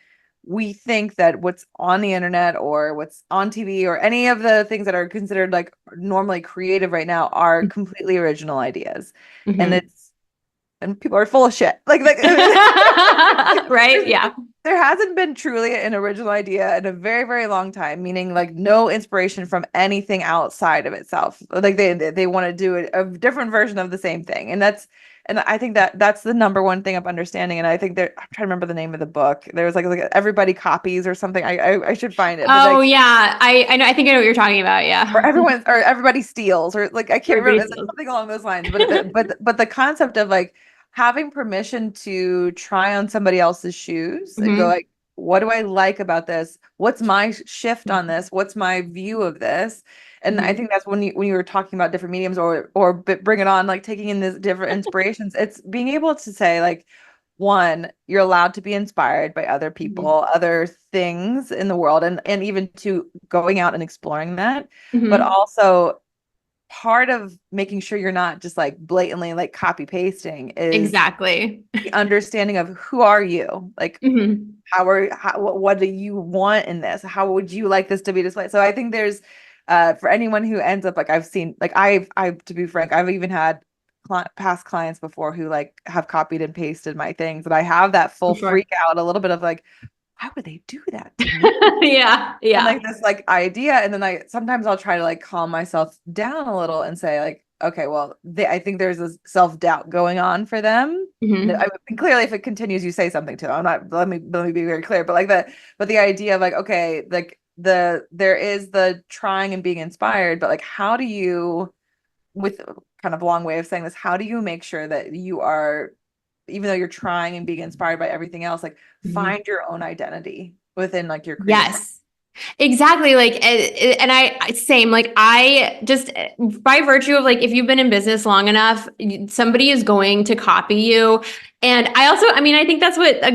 [SPEAKER 2] we think that what's on the internet or what's on TV or any of the things that are considered like normally creative right now are completely original ideas. And
[SPEAKER 1] Mhm.
[SPEAKER 2] people are full of shit. Like
[SPEAKER 1] Right? Yeah.
[SPEAKER 2] there hasn't been truly an original idea in a very, very long time, meaning like no inspiration from anything outside of itself. Like they want to do a different version of the same thing. And and I think that that's the number one thing of understanding. And I think I'm trying to remember the name of the book. There was like everybody copies or something. I should find it. But
[SPEAKER 1] Oh
[SPEAKER 2] like,
[SPEAKER 1] yeah, I know. I think I know what you're talking about.
[SPEAKER 2] or
[SPEAKER 1] Yeah,
[SPEAKER 2] everybody steals, or like I can't
[SPEAKER 1] everybody
[SPEAKER 2] remember. It's like
[SPEAKER 1] steals.
[SPEAKER 2] something along those lines. But the concept of like having permission to try on somebody else's shoes and go
[SPEAKER 1] Hmm.
[SPEAKER 2] like, what do I like about this? What's my shift on this? What's my view of this? And I
[SPEAKER 1] Hmm.
[SPEAKER 2] think that's when you were talking about different mediums, bring it on, like taking in these different inspirations. It's being able to say like, one, you're allowed to be inspired by other
[SPEAKER 1] Hmm.
[SPEAKER 2] people, other things in the world, and even to going out and exploring that. But
[SPEAKER 1] Hmm.
[SPEAKER 2] also part of making sure you're not just like blatantly like copy pasting is
[SPEAKER 1] Exactly.
[SPEAKER 2] the understanding of who are you? Like
[SPEAKER 1] Hmm.
[SPEAKER 2] what do you want in this? How would you like this to be displayed? So I think there's for anyone who ends up like I've seen like I've to be frank, I've even had past clients before who like have copied and pasted my things, and I have that
[SPEAKER 1] For
[SPEAKER 2] full
[SPEAKER 1] sure.
[SPEAKER 2] freak out a little bit of like, why would they do that to me?
[SPEAKER 1] Yeah,
[SPEAKER 2] And
[SPEAKER 1] yeah.
[SPEAKER 2] like this like idea, and then I sometimes I'll try to like calm myself down a little and say like, okay, well I think there's this self-doubt going on for them.
[SPEAKER 1] Hmm.
[SPEAKER 2] I mean, clearly if it continues, you say something to them. I'm not, let me be very clear, but like but the idea of like, okay, like there is the trying and being inspired, but like how do you, with kind of a long way of saying this, how do you make sure that you are, even though you're trying and being inspired by everything else, like
[SPEAKER 1] Hmm.
[SPEAKER 2] find your own identity within like your creative process?
[SPEAKER 1] Yes. Exactly. Like, and same, like, I just, by virtue of like, if you've been in business long enough, somebody is going to copy you. And I also, I mean, I think that's what a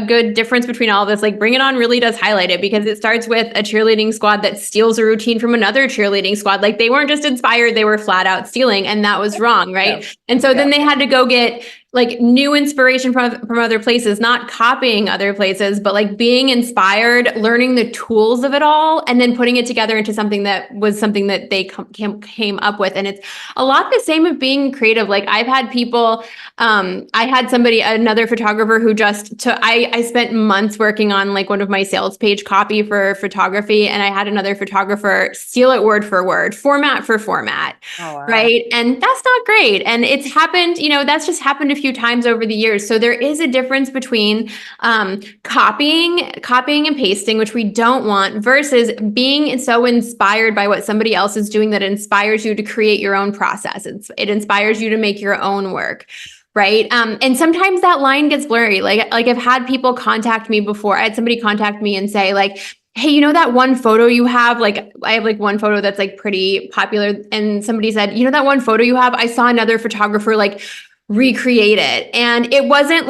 [SPEAKER 1] good difference between all of this, like Bring It On really does highlight it, because it starts with a cheerleading squad that steals a routine from another cheerleading squad. Like they weren't just inspired, they were flat out stealing, and that was wrong.
[SPEAKER 2] Yeah.
[SPEAKER 1] Right. And so
[SPEAKER 2] Yeah.
[SPEAKER 1] then they had to go get like new inspiration from other places, not copying other places, but like being inspired, learning the tools of it all, and then putting it together into something that was something that they came up with. And it's a lot the same of being creative. Like I've had people, I had another photographer who just took, I spent months working on like one of my sales page copy for photography. And I had another photographer steal it word for word, format for format.
[SPEAKER 2] Oh wow.
[SPEAKER 1] Right. And that's not great. And it's happened, that's just happened a few times over the years. So there is a difference between copying and pasting, which we don't want, versus being so inspired by what somebody else is doing that inspires you to create your own process. It inspires you to make your own work. Right. And sometimes that line gets blurry. Like I've had people contact me before. I had somebody contact me and say, like, hey, that one photo you have? Like, I have like one photo that's like pretty popular. And somebody said, that one photo you have? I saw another photographer like recreate it. And it wasn't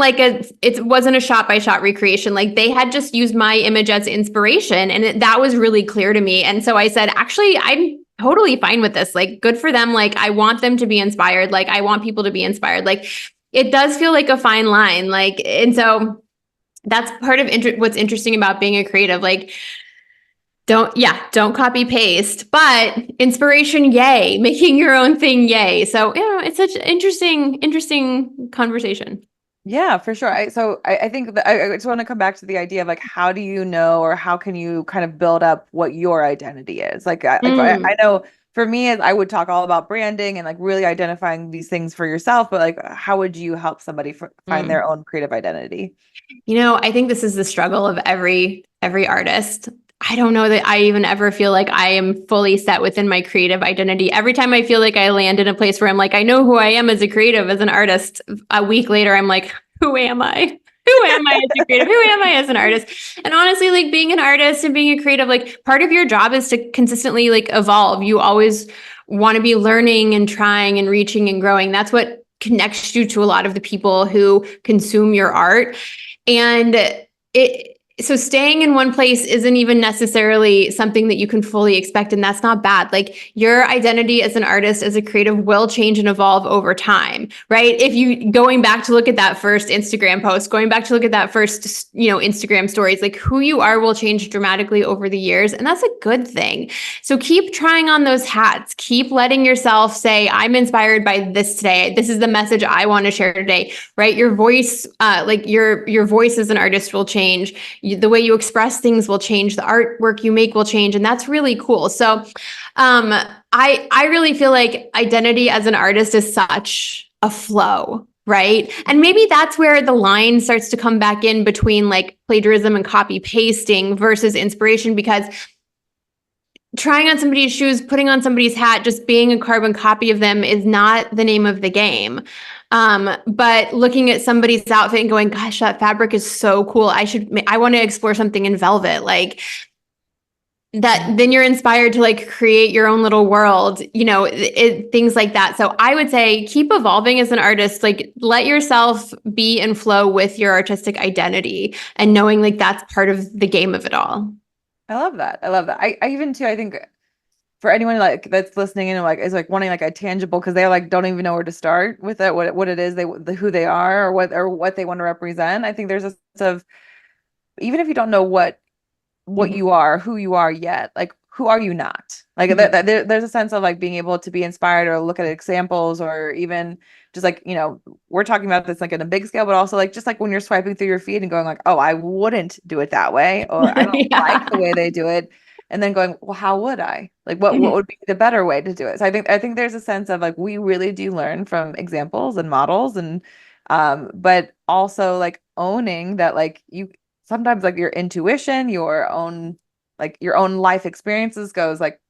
[SPEAKER 1] a shot by shot recreation. Like they had just used my image as inspiration. And that was really clear to me. And so I said, actually, I'm totally fine with this. Like, good for them. Like, I want them to be inspired. Like, I want people to be inspired. Like, it does feel like a fine line. Like, and so that's part of what's interesting about being a creative. Like, don't copy paste, but inspiration, yay, making your own thing, yay. So, it's such an interesting conversation.
[SPEAKER 2] Yeah, for sure. I think that I just want to come back to the idea of like, how do you know, or how can you kind of build up what your identity is? Like, I
[SPEAKER 1] Mm.
[SPEAKER 2] know for me, I would talk all about branding and like really identifying these things for yourself, but like, how would you help somebody find
[SPEAKER 1] Mm.
[SPEAKER 2] their own creative identity?
[SPEAKER 1] I think this is the struggle of every artist. I don't know that I even ever feel like I am fully set within my creative identity. Every time I feel like I land in a place where I'm like, I know who I am as a creative, as an artist, a week later, I'm like, who am I? Who am I as a creative? Who am I as an artist? And honestly, like being an artist and being a creative, like part of your job is to consistently like evolve. You always want to be learning and trying and reaching and growing. That's what connects you to a lot of the people who consume your art. And so staying in one place isn't even necessarily something that you can fully expect. And that's not bad. Like your identity as an artist, as a creative will change and evolve over time, right? If you going back to look at that first Instagram post, going back to look at that first, Instagram stories, like who you are will change dramatically over the years. And that's a good thing. So keep trying on those hats. Keep letting yourself say, I'm inspired by this today. This is the message I want to share today, right? Your voice, like your voice as an artist will change. The way you express things will change. The artwork you make will change. And that's really cool. So I really feel like identity as an artist is such a flow, right? And maybe that's where the line starts to come back in between like plagiarism and copy pasting versus inspiration, because trying on somebody's shoes, putting on somebody's hat, just being a carbon copy of them is not the name of the game. But looking at somebody's outfit and going, gosh, that fabric is so cool. I want to explore something in velvet. Like that, then you're inspired to like create your own little world, things like that. So I would say keep evolving as an artist, like let yourself be in flow with your artistic identity and knowing like that's part of the game of it all.
[SPEAKER 2] I love that. I love that. I even too, I think for anyone like that's listening and like is like wanting like a tangible, because they like don't even know where to start with it, what it is who they are or what they want to represent. I think there's a sense of, even if you don't know what you are, who you are yet, like who are you not? Like there's a sense of like being able to be inspired or look at examples, or even just like, we're talking about this like in a big scale, but also like just like when you're swiping through your feed and going like, oh, I wouldn't do it that way, or I don't like the way they do it. And then going, well, how would I? Like what would be the better way to do it? So I think there's a sense of like we really do learn from examples and models, and but also like owning that like you sometimes like your intuition, your own life experiences goes like,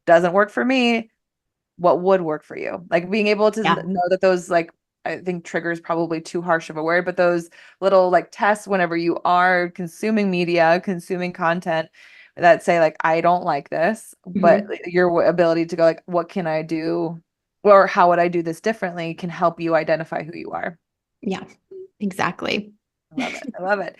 [SPEAKER 2] doesn't work for me. What would work for you? Like being able to know that those like, I think trigger is probably too harsh of a word, but those little like tests whenever you are consuming media, consuming content that say like, I don't like this, but your ability to go like, what can I do? Or how would I do this differently can help you identify who you are.
[SPEAKER 1] Yeah, exactly.
[SPEAKER 2] I love it. I love it.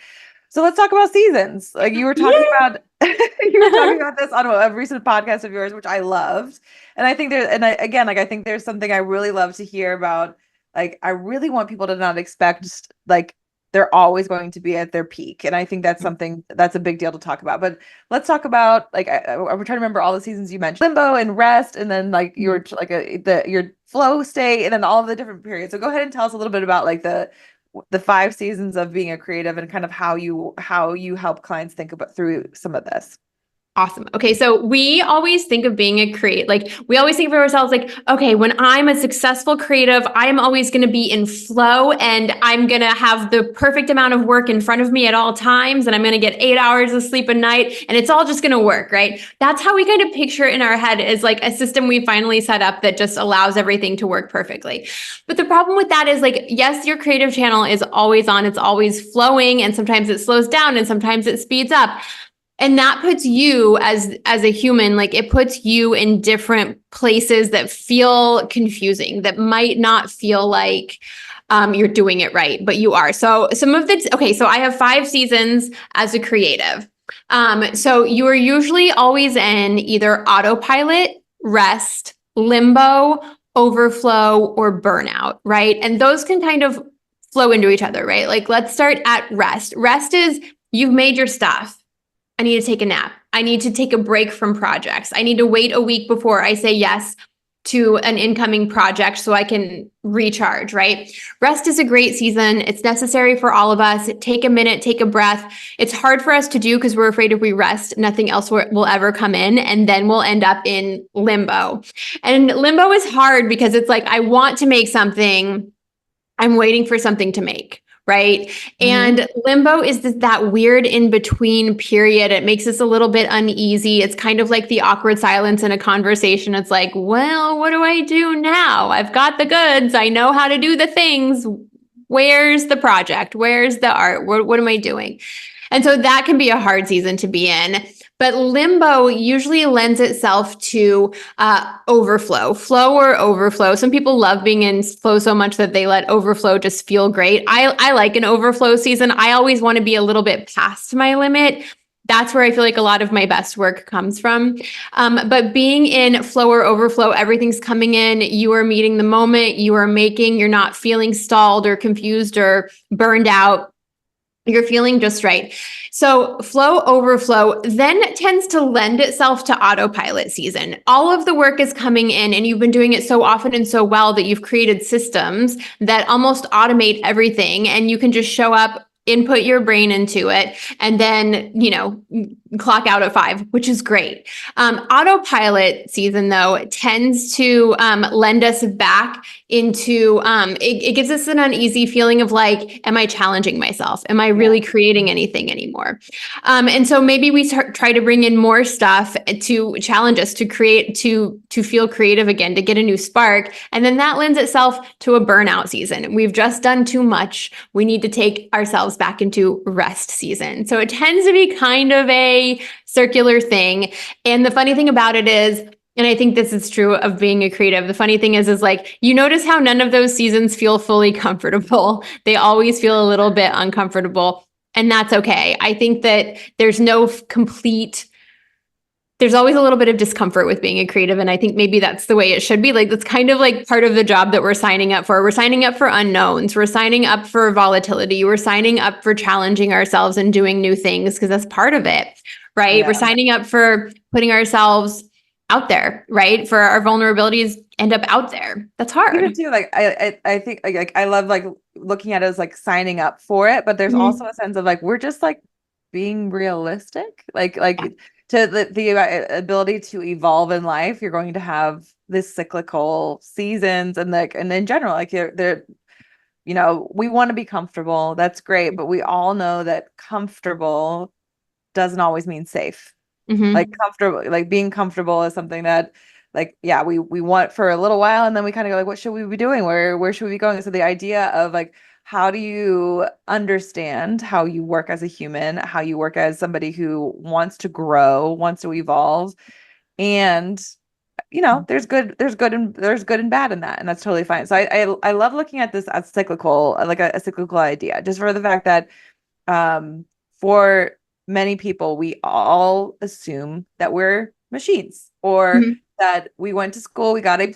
[SPEAKER 2] So let's talk about seasons. Like you were talking about, this on a recent podcast of yours, which I loved. And I think I think there's something I really love to hear about. Like, I really want people to not expect like they're always going to be at their peak. And I think that's something that's a big deal to talk about. But let's talk about like, I'm trying to remember all the seasons you mentioned: limbo and rest, and then like your like your flow state, and then all of the different periods. So go ahead and tell us a little bit about like the 5 seasons of being a creative, and kind of how you help clients think about through some of this.
[SPEAKER 1] Awesome. Okay. So we always think of being a we always think of ourselves like, okay, when I'm a successful creative, I'm always going to be in flow, and I'm going to have the perfect amount of work in front of me at all times. And I'm going to get 8 hours of sleep a night, and it's all just going to work, right? That's how we kind of picture it in our head, is like a system we finally set up that just allows everything to work perfectly. But the problem with that is like, yes, your creative channel is always on, it's always flowing, and sometimes it slows down and sometimes it speeds up. And that puts you as a human, like it puts you in different places that feel confusing, that might not feel like you're doing it right, but you are. So so I have 5 seasons as a creative. So you are usually always in either autopilot, rest, limbo, overflow, or burnout, right? And those can kind of flow into each other, right? Like let's start at rest. Rest is you've made your stuff. I need to take a nap. I need to take a break from projects. I need to wait a week before I say yes to an incoming project so I can recharge, right? Rest is a great season. It's necessary for all of us. Take a minute, take a breath. It's hard for us to do because we're afraid if we rest, nothing else will ever come in, and then we'll end up in limbo. And limbo is hard because it's like, I want to make something. I'm waiting for something to make. Right. And limbo is that weird in between period. It makes us a little bit uneasy. It's kind of like the awkward silence in a conversation. It's like, well, what do I do now? I've got the goods. I know how to do the things. Where's the project? Where's the art? What am I doing? And so that can be a hard season to be in. But limbo usually lends itself to overflow, flow or overflow. Some people love being in flow so much that they let overflow just feel great. I like an overflow season. I always want to be a little bit past my limit. That's where I feel like a lot of my best work comes from. But being in flow or overflow, everything's coming in. You are meeting the moment. You are making. You're not feeling stalled or confused or burned out. You're feeling just right. So flow overflow then tends to lend itself to autopilot season. All of the work is coming in, and you've been doing it so often and so well that you've created systems that almost automate everything, and you can just show up input your brain into it, and then, clock out at 5, which is great. Autopilot season, though, tends to lend us back into, it gives us an uneasy feeling of like, am I challenging myself? Am I really creating anything anymore? And so maybe we try to bring in more stuff to challenge us, to create, to feel creative again, to get a new spark. And then that lends itself to a burnout season. We've just done too much. We need to take ourselves back into rest season. So it tends to be kind of a circular thing. And the funny thing about it is, and I think this is true of being a creative, the funny thing is like, you notice how none of those seasons feel fully comfortable. They always feel a little bit uncomfortable. And that's okay. I think that there's always a little bit of discomfort with being a creative. And I think maybe that's the way it should be. Like, that's kind of like part of the job that we're signing up for. We're signing up for unknowns. We're signing up for volatility. We're signing up for challenging ourselves and doing new things, because that's part of it, right? Yeah. We're signing up for putting ourselves out there, right? For our vulnerabilities end up out there. That's hard.
[SPEAKER 2] Even too, like I think like I love like looking at it as like signing up for it, but there's also a sense of like we're just like being realistic, like to the ability to evolve in life. You're going to have this cyclical seasons, and like, and in general, like they're we want to be comfortable. That's great, but we all know that comfortable doesn't always mean safe. Like comfortable, like being comfortable is something that, like, yeah, we want for a little while, and then we kind of go like, what should we be doing? Where should we be going? So the idea of like, how do you understand how you work as a human, how you work as somebody who wants to grow, wants to evolve, and there's good and bad in that, and that's totally fine. So I love looking at this as cyclical, like a cyclical idea, just for the fact that for many people, we all assume that we're machines, or that we went to school, we got A+,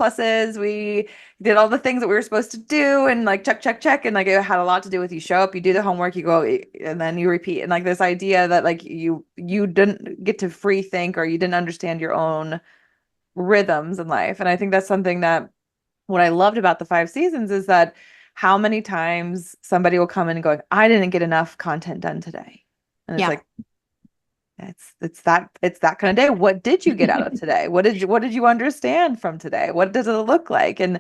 [SPEAKER 2] we did all the things that we were supposed to do, and like check, and like it had a lot to do with you show up, you do the homework, you go, and then you repeat. And like this idea that like you didn't get to free think, or you didn't understand your own rhythms in life. And I think that's something that what I loved about the 5 seasons is that how many times somebody will come in and go, I didn't get enough content done today. And it's like, it's that kind of day. What did you get out of today? What did you understand from today? What does it look like? And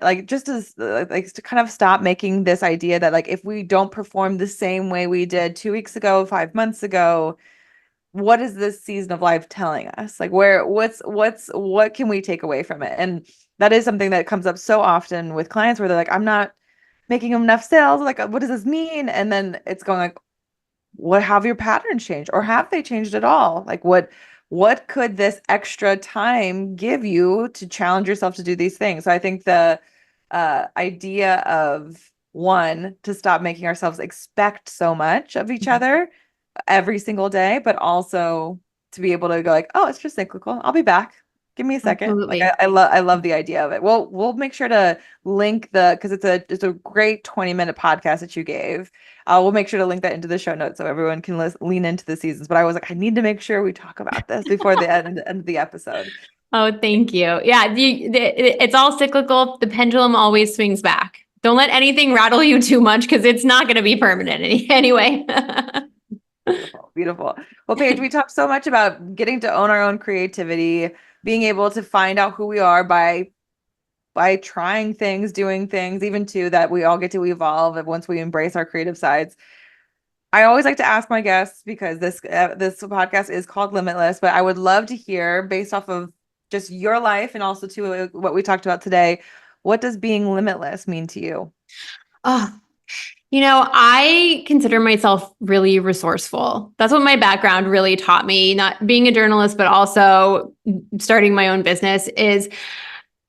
[SPEAKER 2] like, just as like to kind of stop making this idea that like, if we don't perform the same way we did 2 weeks ago, 5 months ago, what is this season of life telling us? Like, what can we take away from it? And that is something that comes up so often with clients, where they're like, I'm not making enough sales. Like, what does this mean? And then it's going like, what have your patterns changed, or have they changed at all? Like, what could this extra time give you to challenge yourself to do these things? So I think the idea of, one, to stop making ourselves expect so much of each other every single day, but also to be able to go like, oh, it's just cyclical. I'll be back. Give me a second.
[SPEAKER 1] Absolutely.
[SPEAKER 2] Like, I love the idea of it. We'll make sure to link because it's a great 20-minute podcast that you gave. We'll make sure to link that into the show notes so everyone can lean into the seasons. But I was like, I need to make sure we talk about this before the end of the episode.
[SPEAKER 1] Oh, thank you. Yeah, it's all cyclical. The pendulum always swings back. Don't let anything rattle you too much, because it's not going to be permanent anyway.
[SPEAKER 2] Beautiful. Well, Paige, we talked so much about getting to own our own creativity, being able to find out who we are by trying things, doing things, even too, that we all get to evolve once we embrace our creative sides. I always like to ask my guests, because this podcast is called Limitless, but I would love to hear, based off of just your life and also to what we talked about today, what does being limitless mean to you?
[SPEAKER 1] Oh, I consider myself really resourceful. That's what my background really taught me, not being a journalist, but also starting my own business. Is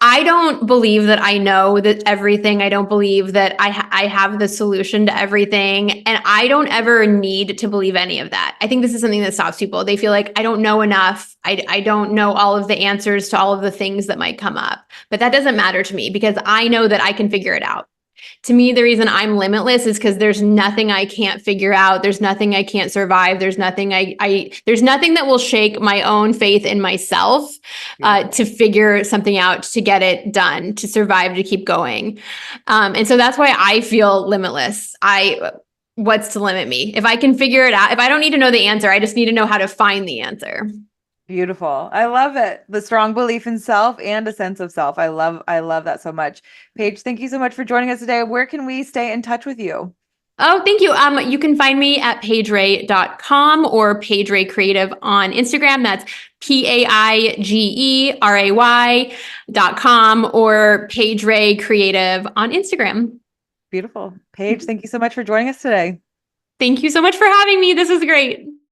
[SPEAKER 1] I don't believe that I know that everything. I don't believe that I have the solution to everything. And I don't ever need to believe any of that. I think this is something that stops people. They feel like, I don't know enough. I don't know all of the answers to all of the things that might come up. But that doesn't matter to me, because I know that I can figure it out. To me, the reason I'm limitless is because there's nothing I can't figure out. There's nothing I can't survive. There's nothing there's nothing that will shake my own faith in myself to figure something out, to get it done, to survive, to keep going. And so that's why I feel limitless. what's to limit me? If I can figure it out, if I don't need to know the answer, I just need to know how to find the answer.
[SPEAKER 2] Beautiful. I love it. The strong belief in self and a sense of self. I love that so much. Paige, thank you so much for joining us today. Where can we stay in touch with you?
[SPEAKER 1] Oh, thank you. You can find me at paigeray.com or Paige Ray Creative on Instagram. That's PAIGERAY.com or Paige Ray Creative on Instagram.
[SPEAKER 2] Beautiful. Paige, thank you so much for joining us today.
[SPEAKER 1] Thank you so much for having me. This is great.